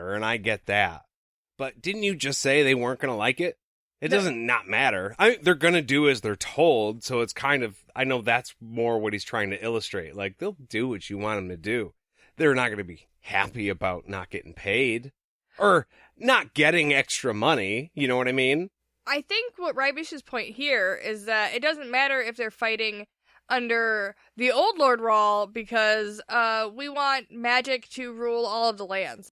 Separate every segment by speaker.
Speaker 1: matter, and I get that. But didn't you just say they weren't going to like it? It doesn't not matter. They're going to do as they're told, so it's kind of, I know that's more what he's trying to illustrate. Like, they'll do what you want them to do. They're not going to be happy about not getting paid. Or not getting extra money, you know what I mean?
Speaker 2: I think what Rybish's point here is that it doesn't matter if they're fighting under the old Lord Rawl because we want magic to rule all of the lands.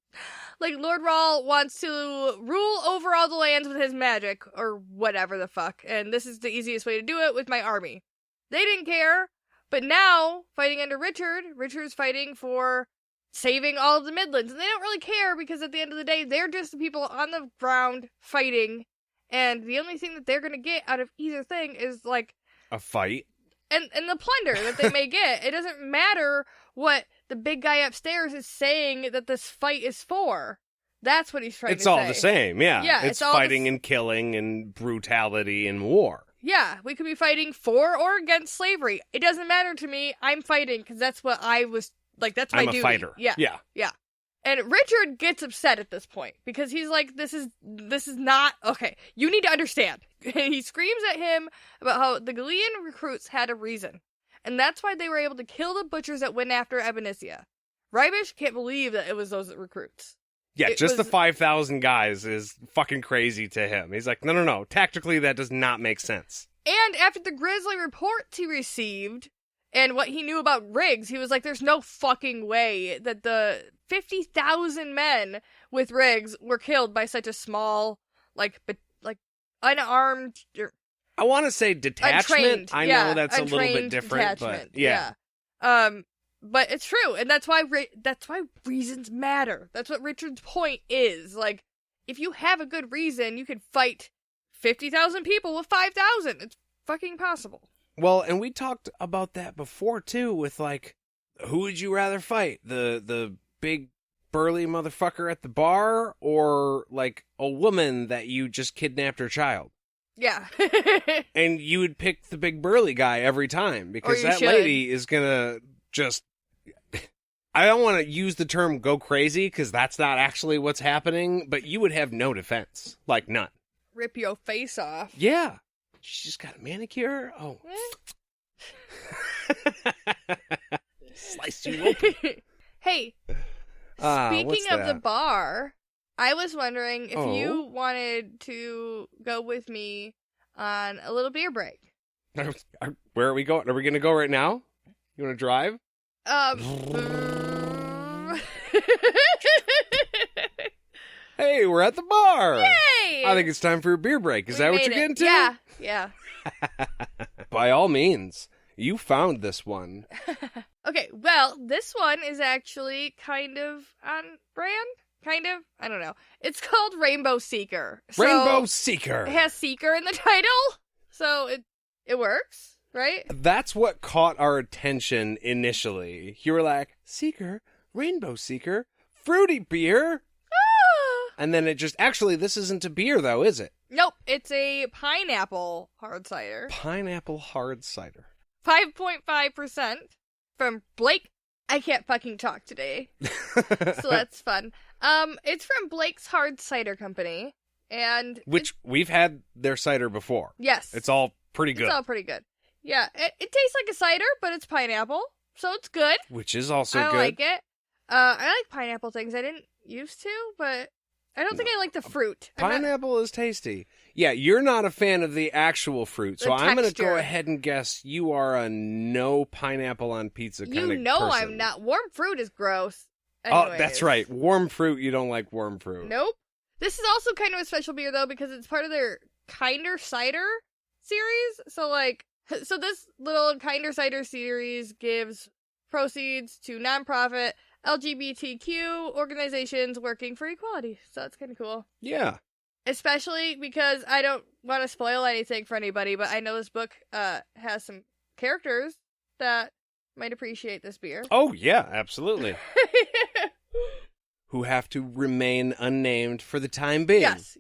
Speaker 2: Like, Lord Rawl wants to rule over all the lands with his magic, or whatever the fuck, and this is the easiest way to do it with my army. They didn't care, but now, fighting under Richard's fighting for saving all of the Midlands, and they don't really care because at the end of the day, they're just the people on the ground fighting, and the only thing that they're gonna get out of either thing is, like,
Speaker 1: a fight.
Speaker 2: And the plunder that they may get. It doesn't matter what the big guy upstairs is saying that this fight is for. That's what he's trying to say.
Speaker 1: It's all the same, yeah.
Speaker 2: Yeah,
Speaker 1: it's fighting and killing and brutality and war.
Speaker 2: Yeah, we could be fighting for or against slavery. It doesn't matter to me. I'm fighting because that's what I was, like, that's my duty.
Speaker 1: I'm a fighter.
Speaker 2: Yeah. And Richard gets upset at this point because he's like, this is not, okay, you need to understand. He screams at him about how the Galean recruits had a reason. And that's why they were able to kill the butchers that went after Ebenesia. Rybish can't believe that it was those recruits.
Speaker 1: Yeah, the 5,000 guys is fucking crazy to him. He's like, no. Tactically, that does not make sense.
Speaker 2: And after the grisly reports he received, and what he knew about Riggs, he was like, there's no fucking way that the 50,000 men with Riggs were killed by such a small, unarmed...
Speaker 1: I want to say detachment.
Speaker 2: Untrained,
Speaker 1: I know that's a little bit different, but yeah.
Speaker 2: But it's true, and that's why reasons matter. That's what Richard's point is. Like, if you have a good reason, you can fight 50,000 people with 5,000. It's fucking possible.
Speaker 1: Well, and we talked about that before, too, with, like, who would you rather fight? The big burly motherfucker at the bar, or, like, a woman that you just kidnapped her child?
Speaker 2: Yeah.
Speaker 1: And you would pick the big burly guy every time, because that lady is gonna just... I don't want to use the term go crazy, because that's not actually what's happening, but you would have no defense. Like, none.
Speaker 2: Rip your face off.
Speaker 1: Yeah. She's just got a manicure? Oh. Slice you open.
Speaker 2: Hey, speaking of the bar, I was wondering if you wanted to go with me on a little beer break.
Speaker 1: Where are we going? Are we going to go right now? You want to drive? Hey, we're at the bar.
Speaker 2: Yay!
Speaker 1: I think it's time for a beer break. Is that what you're getting to?
Speaker 2: Yeah.
Speaker 1: By all means, you found this one.
Speaker 2: Okay, well, this one is actually kind of on brand. Kind of? I don't know. It's called Rainbow Seeker.
Speaker 1: Rainbow Seeker.
Speaker 2: It has Seeker in the title, so it works, right?
Speaker 1: That's what caught our attention initially. You were like, Seeker, Rainbow Seeker, fruity beer. And then it just... Actually, this isn't a beer, though, is it?
Speaker 2: Nope, it's a pineapple hard cider.
Speaker 1: Pineapple hard cider.
Speaker 2: 5.5% from Blake. I can't fucking talk today, so that's fun. It's from Blake's Hard Cider Company, and... Which,
Speaker 1: we've had their cider before.
Speaker 2: Yes.
Speaker 1: It's all pretty good.
Speaker 2: It's all pretty good. Yeah, it tastes like a cider, but it's pineapple, so it's good.
Speaker 1: Which is also good.
Speaker 2: I like it. I like pineapple things. I didn't used to, but... I don't think I like the fruit.
Speaker 1: Pineapple is tasty. Yeah, you're not a fan of the actual fruit, so I'm going to go ahead and guess you are a no pineapple on pizza kind of person.
Speaker 2: You know I'm not. Warm fruit is gross. Anyways.
Speaker 1: Oh, that's right. Warm fruit, you don't like warm fruit.
Speaker 2: Nope. This is also kind of a special beer, though, because it's part of their Kinder Cider series. So this little Kinder Cider series gives proceeds to nonprofit LGBTQ organizations working for equality. So that's kind of cool.
Speaker 1: Yeah.
Speaker 2: Especially because I don't want to spoil anything for anybody, but I know this book has some characters that might appreciate this beer.
Speaker 1: Oh, yeah, absolutely. Who have to remain unnamed for the time being.
Speaker 2: Yes.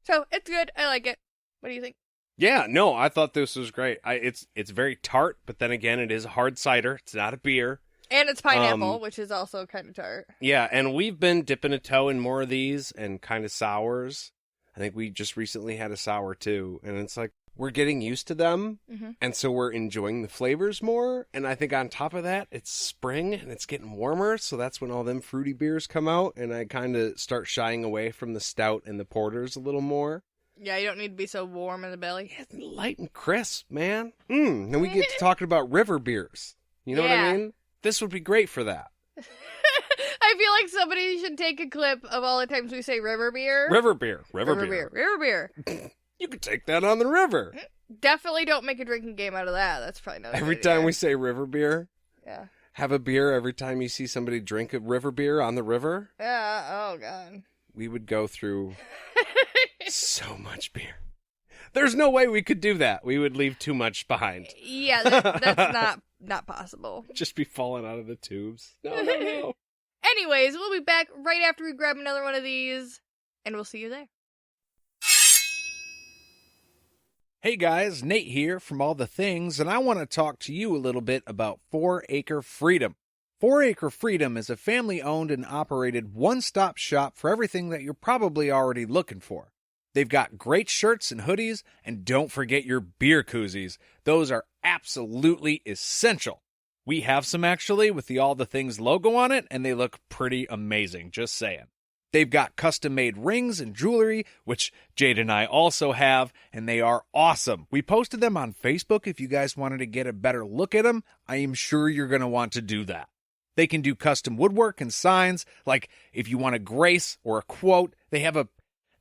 Speaker 2: So it's good. I like it. What do you think?
Speaker 1: Yeah, no, I thought this was great. It's very tart, but then again, it is a hard cider. It's not a beer.
Speaker 2: And it's pineapple, which is also kind of tart.
Speaker 1: Yeah, and we've been dipping a toe in more of these and kind of sours. I think we just recently had a sour too, and it's like we're getting used to them, and so we're enjoying the flavors more. And I think on top of that, it's spring and it's getting warmer, so that's when all them fruity beers come out, and I kind of start shying away from the stout and the porters a little more.
Speaker 2: Yeah, you don't need to be so warm in the belly.
Speaker 1: It's light and crisp, man. Then we get to talking about river beers. You know what I mean? This would be great for that.
Speaker 2: I feel like somebody should take a clip of all the times we say river beer.
Speaker 1: River beer. River
Speaker 2: beer.
Speaker 1: You could take that on the river.
Speaker 2: Definitely don't make a drinking game out of that. That's probably not
Speaker 1: every time we say river beer.
Speaker 2: Yeah.
Speaker 1: Have a beer every time you see somebody drink a river beer on the river.
Speaker 2: Yeah. Oh, God.
Speaker 1: We would go through so much beer. There's no way we could do that. We would leave too much behind.
Speaker 2: Yeah, that's not possible.
Speaker 1: Just be falling out of the tubes. No.
Speaker 2: Anyways, we'll be back right after we grab another one of these, and we'll see you there.
Speaker 3: Hey guys, Nate here from All the Things, and I want to talk to you a little bit about 4 Acre Freedom. 4 Acre Freedom is a family-owned and operated one-stop shop for everything that you're probably already looking for. They've got great shirts and hoodies, and don't forget your beer koozies. Those are absolutely essential. We have some actually with the All the Things logo on it, and they look pretty amazing, just saying. They've got custom-made rings and jewelry, which Jade and I also have, and they are awesome. We posted them on Facebook if you guys wanted to get a better look at them. I am sure you're going to want to do that. They can do custom woodwork and signs, like if you want a grace or a quote, they have a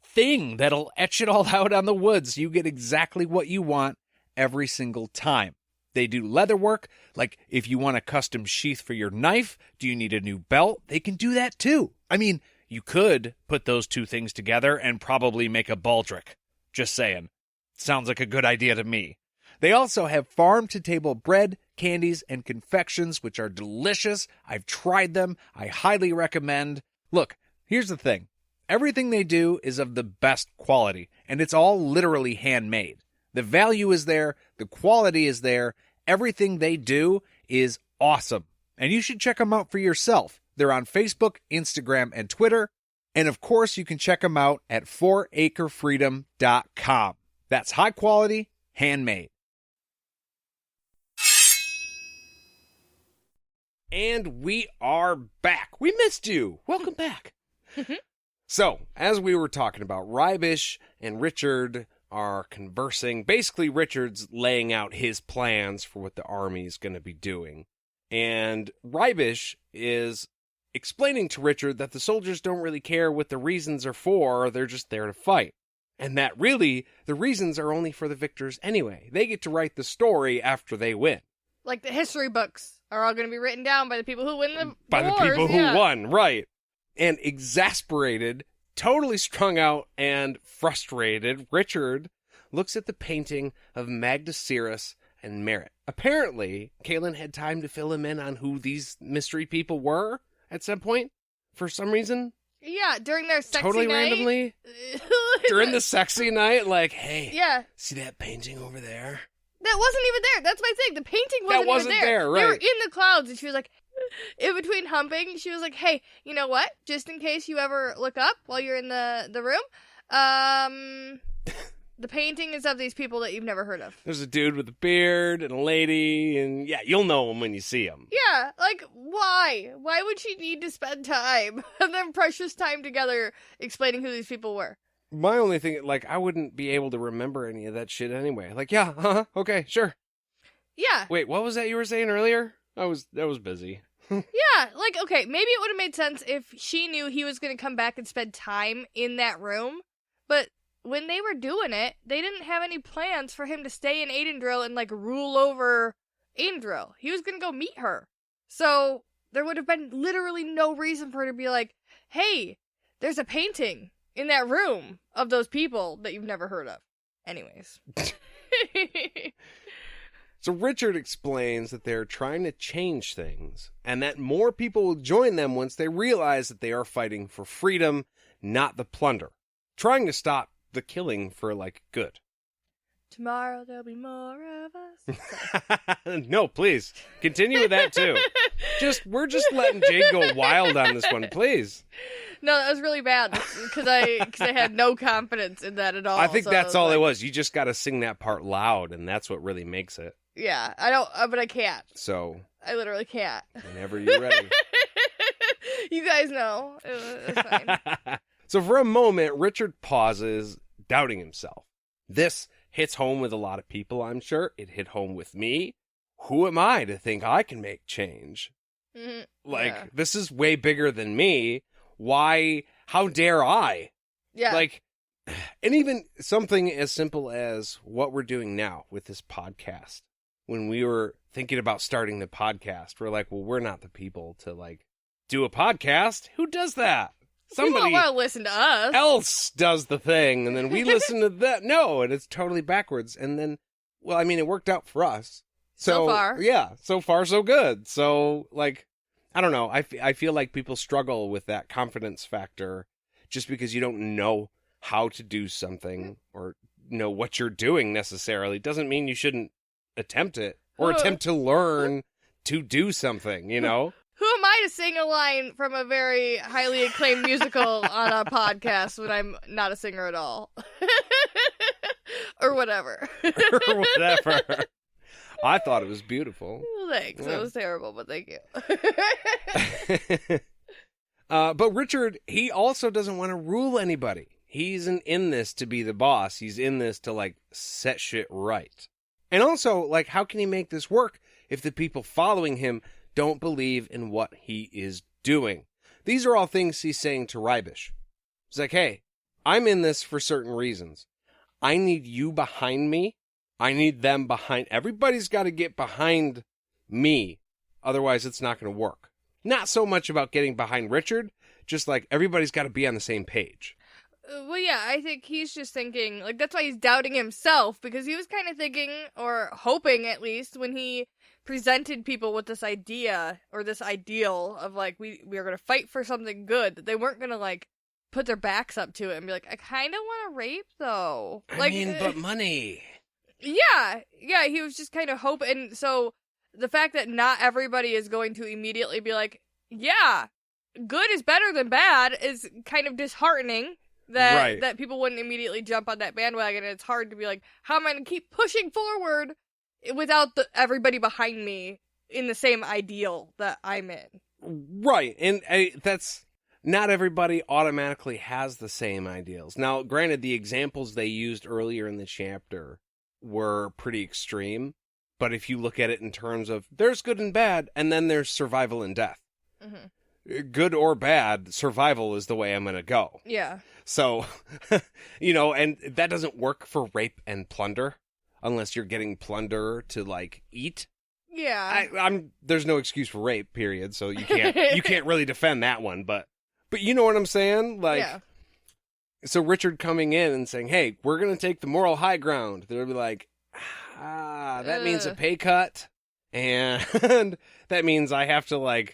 Speaker 3: thing that'll etch it all out on the wood so you get exactly what you want every single time. They do leather work, like if you want a custom sheath for your knife, do you need a new belt? They can do that too. I mean, you could put those two things together and probably make a baldric. Just saying. Sounds like a good idea to me. They also have farm-to-table bread, candies, and confections, which are delicious. I've tried them. I highly recommend. Look, here's the thing. Everything they do is of the best quality, and it's all literally handmade. The value is there. The quality is there. Everything they do is awesome. And you should check them out for yourself. They're on Facebook, Instagram, and Twitter. And of course, you can check them out at 4acrefreedom.com. That's high quality, handmade.
Speaker 1: And we are back. We missed you. Welcome back. So, as we were talking about, Rybish and Richard are conversing. Basically, Richard's laying out his plans for what the army is going to be doing. And Rybish is explaining to Richard that the soldiers don't really care what the reasons are for, they're just there to fight. And that really, the reasons are only for the victors anyway. They get to write the story after they win.
Speaker 2: Like the history books are all going to be written down by the people who win the
Speaker 1: By
Speaker 2: wars,
Speaker 1: the people who won, right. And exasperated, totally strung out, and frustrated, Richard looks at the painting of Magda Cirrus and Merritt. Apparently, Kaelin had time to fill him in on who these mystery people were at some point, for some reason.
Speaker 2: Yeah, during their sexy
Speaker 1: totally
Speaker 2: night.
Speaker 1: Randomly. During the sexy night, like, hey,
Speaker 2: yeah,
Speaker 1: see that painting over there?
Speaker 2: That wasn't even there. That's my thing. The painting wasn't even there.
Speaker 1: Right.
Speaker 2: They were in the clouds, and she was like, in between humping, she was like, hey, you know what? Just in case you ever look up while you're in the room, the painting is of these people that you've never heard of.
Speaker 1: There's a dude with a beard and a lady, and yeah, you'll know them when you see them.
Speaker 2: Yeah, like, why? Why would she need to spend time, and then precious time together explaining who these people were?
Speaker 1: My only thing, like, I wouldn't be able to remember any of that shit anyway. Like, yeah, okay, sure.
Speaker 2: Yeah.
Speaker 1: Wait, what was that you were saying earlier? I was busy.
Speaker 2: Yeah, like, okay, maybe it would have made sense if she knew he was going to come back and spend time in that room, but when they were doing it, they didn't have any plans for him to stay in Aidendrill and, like, rule over Aidendrill. He was going to go meet her. So there would have been literally no reason for her to be like, hey, there's a painting in that room of those people that you've never heard of. Anyways.
Speaker 1: So Richard explains that they're trying to change things, and that more people will join them once they realize that they are fighting for freedom, not the plunder. Trying to stop the killing for, like, good.
Speaker 2: Tomorrow there'll be more of us.
Speaker 1: No, please. Continue with that, too. We're just letting Jade go wild on this one, please.
Speaker 2: No, that was really bad because I had no confidence in that at all.
Speaker 1: I think
Speaker 2: so
Speaker 1: that's all
Speaker 2: like,
Speaker 1: it was. You just got to sing that part loud, and that's what really makes it.
Speaker 2: Yeah, I don't, but I can't.
Speaker 1: So.
Speaker 2: I literally can't.
Speaker 1: Whenever you're ready.
Speaker 2: You guys know. It's fine.
Speaker 1: So for a moment, Richard pauses, doubting himself. This hits home with a lot of people, I'm sure. It hit home with me. Who am I to think I can make change?
Speaker 2: Mm-hmm.
Speaker 1: This is way bigger than me. Why? How dare I?
Speaker 2: Yeah.
Speaker 1: And even something as simple as what we're doing now with this podcast. When we were thinking about starting the podcast, we're like, well, we're not the people to do a podcast. Who does that? Somebody
Speaker 2: People want to listen to us.
Speaker 1: else does the thing, and then we listen to that. No, and it's totally backwards. And then, well, I mean, it worked out for us.
Speaker 2: So far.
Speaker 1: Yeah, so far, so good. So, I don't know. I feel like people struggle with that confidence factor just because you don't know how to do something or know what you're doing necessarily. Doesn't mean you shouldn't attempt it or attempt to learn to do something, you know?
Speaker 2: Who am I to sing a line from a very highly acclaimed musical on a podcast when I'm not a singer at all? Or whatever.
Speaker 1: Or whatever. I thought it was beautiful.
Speaker 2: Thanks.
Speaker 1: Yeah.
Speaker 2: It was terrible, but thank you.
Speaker 1: But Richard, he also doesn't want to rule anybody. He isn't in this to be the boss. He's in this to, set shit right. And also, how can he make this work if the people following him don't believe in what he is doing? These are all things he's saying to Rybish. He's like, hey, I'm in this for certain reasons. I need you behind me. I need them behind. Everybody's got to get behind me. Otherwise, it's not going to work. Not so much about getting behind Richard, just everybody's got to be on the same page.
Speaker 2: Well, yeah, I think he's just thinking, that's why he's doubting himself, because he was kind of thinking, or hoping at least, when he presented people with this idea, or this ideal of, we are going to fight for something good, that they weren't going to, put their backs up to it and be like, I kind of want to rape, though.
Speaker 1: But money.
Speaker 2: Yeah, he was just kind of hoping, and so the fact that not everybody is going to immediately be like, yeah, good is better than bad is kind of disheartening. That people wouldn't immediately jump on that bandwagon, and it's hard to be like, how am I going to keep pushing forward without everybody behind me in the same ideal that I'm in?
Speaker 1: Right, and that's, not everybody automatically has the same ideals. Now, granted, the examples they used earlier in the chapter were pretty extreme, but if you look at it in terms of, there's good and bad, and then there's survival and death. Mm-hmm. Good or bad, survival is the way I'm going to go.
Speaker 2: Yeah.
Speaker 1: So, and that doesn't work for rape and plunder unless you're getting plunder to eat.
Speaker 2: Yeah.
Speaker 1: There's no excuse for rape, period. So you can't really defend that one, but you know what I'm saying?
Speaker 2: Yeah.
Speaker 1: So Richard coming in and saying, hey, we're going to take the moral high ground. They'll be like, that means a pay cut. And that means I have to I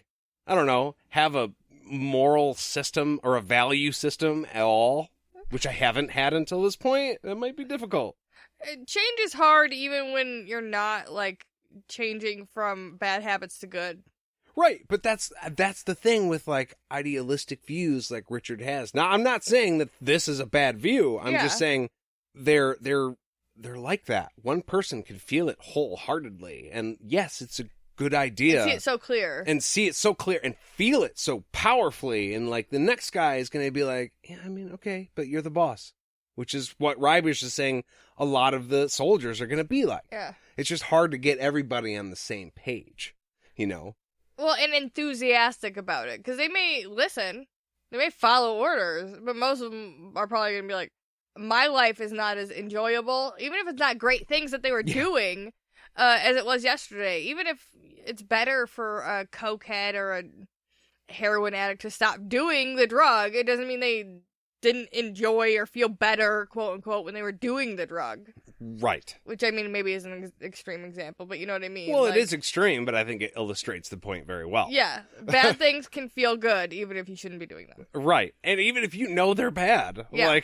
Speaker 1: don't know, have a moral system or a value system at all, which I haven't had until this point. That might be difficult.
Speaker 2: Change is hard even when you're not changing from bad habits to good.
Speaker 1: Right, but that's the thing with idealistic views like Richard has. Now, I'm not saying that this is a bad view. I'm just saying they're like that. One person can feel it wholeheartedly, and yes, it's a good idea.
Speaker 2: And see it so clear.
Speaker 1: And feel it so powerfully. And the next guy is going to be like, yeah, I mean, okay, but you're the boss. Which is what Rybish is saying a lot of the soldiers are going to be like.
Speaker 2: Yeah.
Speaker 1: It's just hard to get everybody on the same page,
Speaker 2: Well, and enthusiastic about it. Because they may listen. They may follow orders. But most of them are probably going to be like, my life is not as enjoyable. Even if it's not great things that they were doing as it was yesterday. Even if it's better for a cokehead or a heroin addict to stop doing the drug, it doesn't mean they didn't enjoy or feel better, quote unquote, when they were doing the drug.
Speaker 1: Right.
Speaker 2: Which, I mean, maybe is an extreme example, but you know what I mean?
Speaker 1: Well, it is extreme, but I think it illustrates the point very well.
Speaker 2: Yeah. Bad things can feel good, even if you shouldn't be doing them.
Speaker 1: Right. And even if you know they're bad.
Speaker 2: Yeah.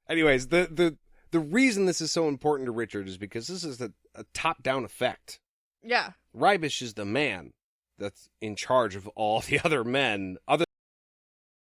Speaker 1: Anyways, the the reason this is so important to Richard is because this is a top-down effect.
Speaker 2: Yeah.
Speaker 1: Rybish is the man that's in charge of all the other men, other